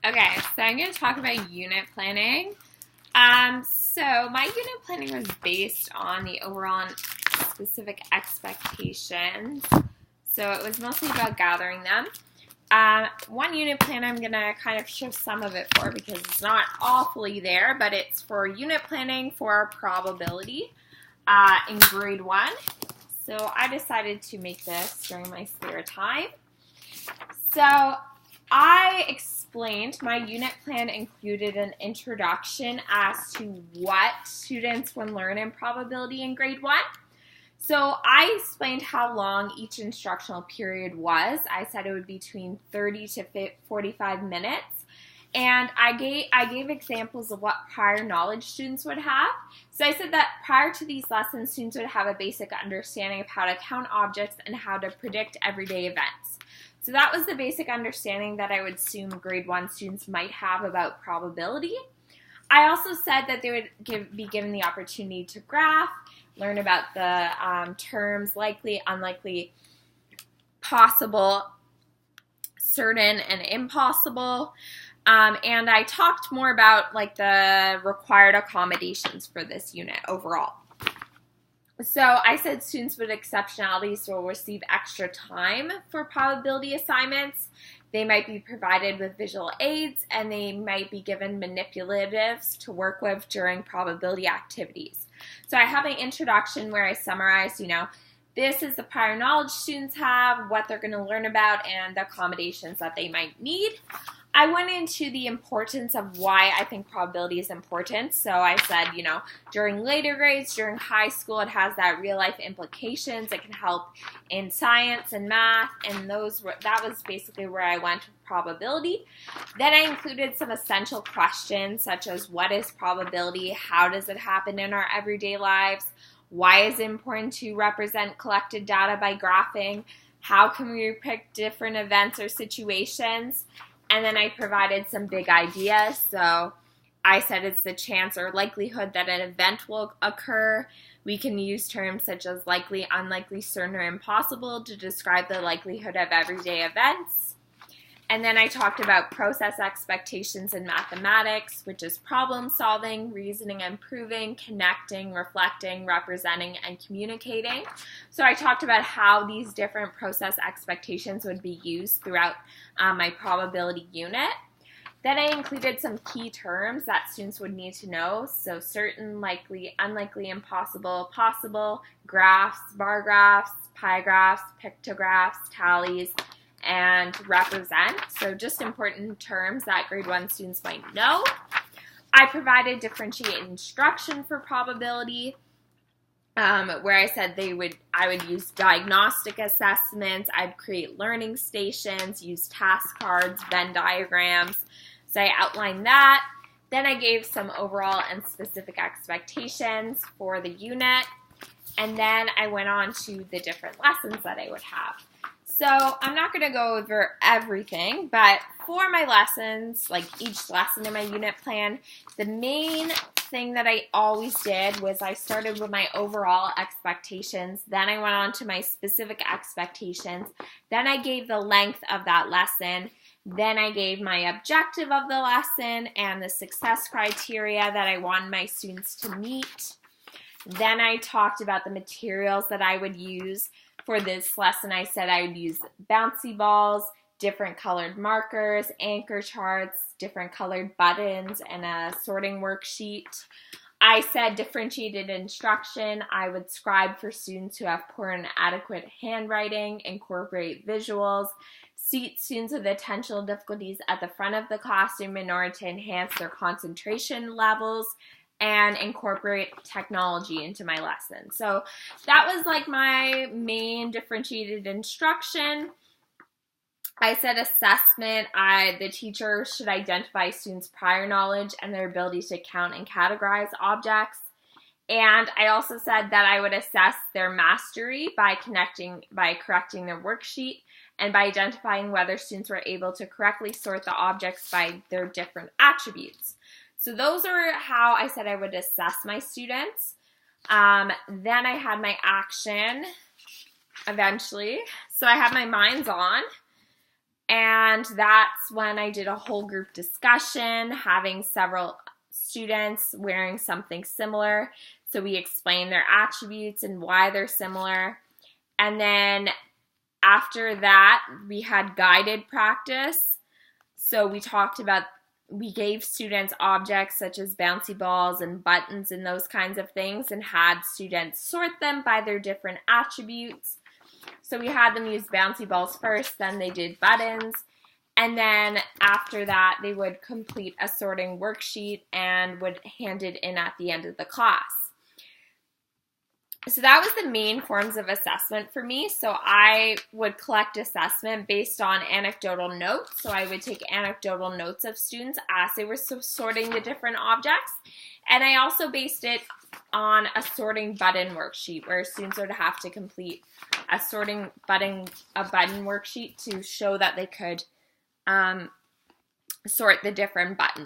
Okay, so I'm going to talk about unit planning. So my unit planning was based on the overall and specific expectations. So it was mostly about gathering them. One unit plan I'm going to kind of show some of it for because it's not awfully there, but it's for unit planning for probability in grade 1. So I decided to make this during my spare time. So I explained my unit plan included an introduction as to what students would learn in probability in grade 1. So I explained how long each instructional period was. I said it would be between 30 to 45 minutes. And I gave examples of what prior knowledge students would have. So I said that prior to these lessons, students would have a basic understanding of how to count objects and how to predict everyday events. So that was the basic understanding that I would assume grade 1 students might have about probability. I also said that they would be given the opportunity to graph, learn about the terms likely, unlikely, possible, certain, and impossible. And I talked more about like the required accommodations for this unit overall. So I said students with exceptionalities will receive extra time for probability assignments. They might be provided with visual aids, and they might be given manipulatives to work with during probability activities. So I have an introduction where I summarize, this is the prior knowledge students have, what they're going to learn about, and the accommodations that they might need. I went into the importance of why I think probability is important. So I said, during later grades, during high school, it has that real life implications. It can help in science and math, and that was basically where I went with probability. Then I included some essential questions such as what is probability? How does it happen in our everyday lives? Why is it important to represent collected data by graphing? How can we predict different events or situations? And then I provided some big ideas. So I said it's the chance or likelihood that an event will occur. We can use terms such as likely, unlikely, certain, or impossible to describe the likelihood of everyday events. And then I talked about process expectations in mathematics, which is problem solving, reasoning and proving, connecting, reflecting, representing, and communicating. So I talked about how these different process expectations would be used throughout my probability unit. Then I included some key terms that students would need to know. So certain, likely, unlikely, impossible, possible, graphs, bar graphs, pie graphs, pictographs, tallies, and represent. So just important terms that grade 1 students might know. I provided differentiated instruction for probability, where I said I would use diagnostic assessments, I'd create learning stations, use task cards, Venn diagrams. So I outlined that. Then I gave some overall and specific expectations for the unit. And then I went on to the different lessons that I would have. So I'm not going to go over everything, but for my lessons, like each lesson in my unit plan, the main thing that I always did was I started with my overall expectations, then I went on to my specific expectations, then I gave the length of that lesson, then I gave my objective of the lesson and the success criteria that I wanted my students to meet. Then I talked about the materials that I would use. For this lesson, I said I would use bouncy balls, different colored markers, anchor charts, different colored buttons, and a sorting worksheet. I said differentiated instruction. I would scribe for students who have poor and inadequate handwriting, incorporate visuals, seat students with attentional difficulties at the front of the classroom in order to enhance their concentration levels, and incorporate technology into my lesson. So that was like my main differentiated instruction. I said assessment. The teacher should identify students' prior knowledge and their ability to count and categorize objects. And I also said that I would assess their mastery by correcting their worksheet and by identifying whether students were able to correctly sort the objects by their different attributes. So those are how I said I would assess my students. Then I had my action eventually. So I had my minds on. And that's when I did a whole group discussion, having several students wearing something similar. So we explained their attributes and why they're similar. And then after that, we had guided practice. So we gave students objects such as bouncy balls and buttons and those kinds of things, and had students sort them by their different attributes. So we had them use bouncy balls first, then they did buttons, and then after that they would complete a sorting worksheet and would hand it in at the end of the class. So that was the main forms of assessment for me. So I would collect assessment based on anecdotal notes. So I would take anecdotal notes of students as they were sorting the different objects. And I also based it on a sorting button worksheet, where students would have to complete a button worksheet to show that they could sort the different buttons.